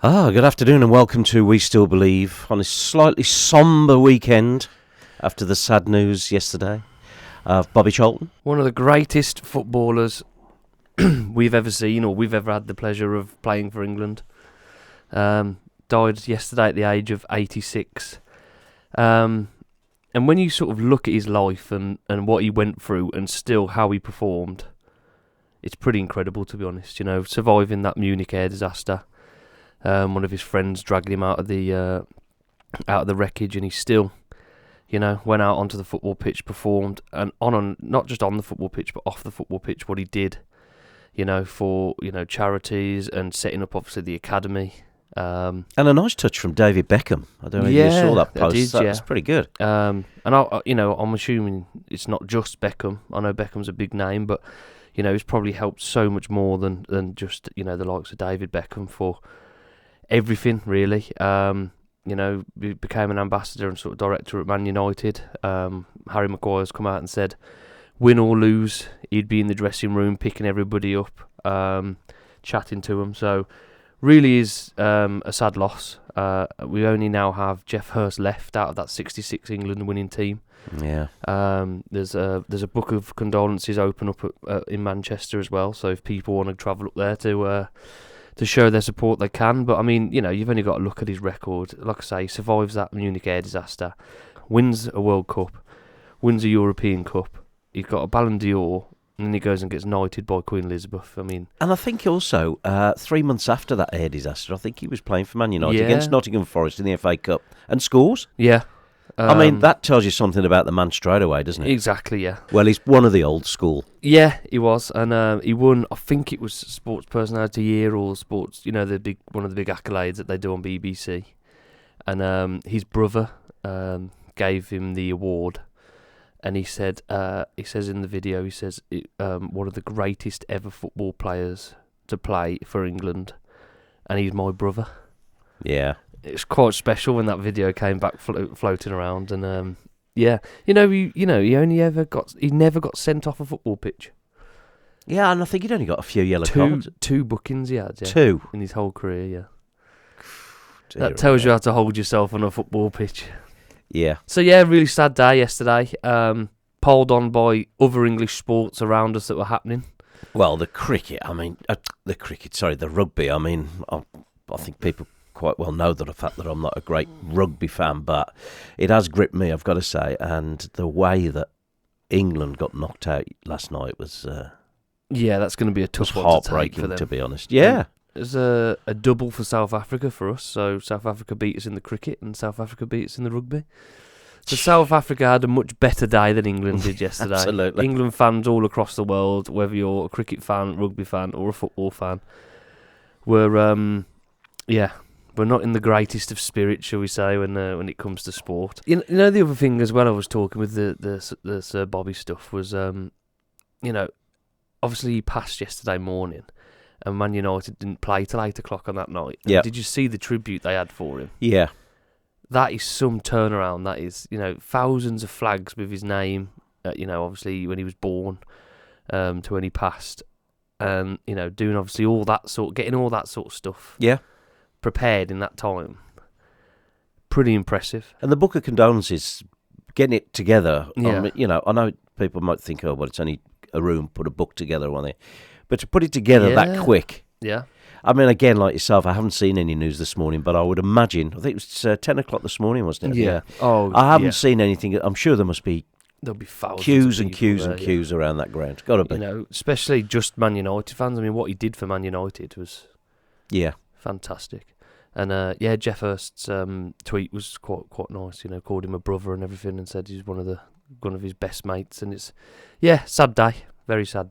Good afternoon and welcome to We Still Believe on this slightly sombre weekend after the sad news yesterday of Bobby Charlton. One of the greatest footballers we've ever seen or we've ever had the pleasure of playing for England. Died yesterday at the age of 86. And when you sort of look at his life and what he went through and still how he performed, it's pretty incredible, to be honest. You know, surviving that Munich air disaster. One of his friends dragging him out of the wreckage, and he still, went out onto the football pitch, performed, and not just on the football pitch, but off the football pitch, what he did, for charities and setting up obviously the academy. And a nice touch from David Beckham. I don't know if you saw that post. That's pretty good. And I'm assuming it's not just Beckham. I know Beckham's a big name, but he's probably helped so much more than just the likes of David Beckham for everything, really. He became an ambassador and sort of director at Man United. Harry Maguire's come out and said, win or lose, he'd be in the dressing room picking everybody up, chatting to them. So really is a sad loss. We only now have Jeff Hurst left out of that 66 England winning team. Yeah. There's a book of condolences open up in Manchester as well. So if people want to travel up there to show their support, they can. But I mean, you've only got to look at his record. Like I say, he survives that Munich air disaster, wins a World Cup, wins a European Cup. He's got a Ballon d'Or, and then he goes and gets knighted by Queen Elizabeth. I mean, and I think also 3 months after that air disaster, I think he was playing for Man United against Nottingham Forest in the FA Cup and scores. Yeah. I mean, that tells you something about the man straight away, doesn't it? Exactly, yeah. Well, he's one of the old school. Yeah, he was, and he won. I think it was Sports Personality Year or Sports. one of the big accolades that they do on BBC. And his brother gave him the award, and he said, he says in the video, one of the greatest ever football players to play for England, and he's my brother. Yeah. It's quite special when that video came back floating around, and he never got sent off a football pitch. Yeah, and I think he'd only got a few yellow cards. Two bookings he had, yeah. Two in his whole career, yeah. Dear that tells you how to hold yourself on a football pitch. Yeah. So yeah, really sad day yesterday. Polled on by other English sports around us that were happening. Well, the rugby. I mean, I think people quite well know the fact that I'm not a great rugby fan, but it has gripped me, I've got to say. And the way that England got knocked out last night was that's going to be a tough one heartbreaking, to take for them. To be honest. Yeah. It was a double for South Africa for us. So South Africa beat us in the cricket and South Africa beat us in the rugby. So South Africa had a much better day than England did yesterday. Absolutely. England fans all across the world, whether you're a cricket fan, rugby fan, or a football fan, were we're not in the greatest of spirits, shall we say, when it comes to sport. The other thing as well, I was talking with the Sir Bobby stuff was, obviously he passed yesterday morning, and Man United didn't play till 8 o'clock on that night. Yeah. Did you see the tribute they had for him? Yeah. That is some turnaround. That is, thousands of flags with his name. Obviously when he was born, to when he passed, and doing obviously getting all that sort of stuff. Yeah. Prepared in that time. Pretty impressive. And the book of condolences, getting it together. Yeah. I know people might think, it's only a room, put a book together, but to put it together that quick. Yeah. I mean, again, like yourself, I haven't seen any news this morning, but I would imagine, I think it was 10 o'clock this morning, wasn't it? Yeah. Oh, I haven't seen anything. I'm sure there must be there'll be thousands queues of and queues there, and queues around that ground. Got to be. Especially just Man United fans. I mean, what he did for Man United was fantastic. And Jeff Hurst's tweet was quite nice. Called him a brother and everything, and said he's one of his best mates. And it's sad day, very sad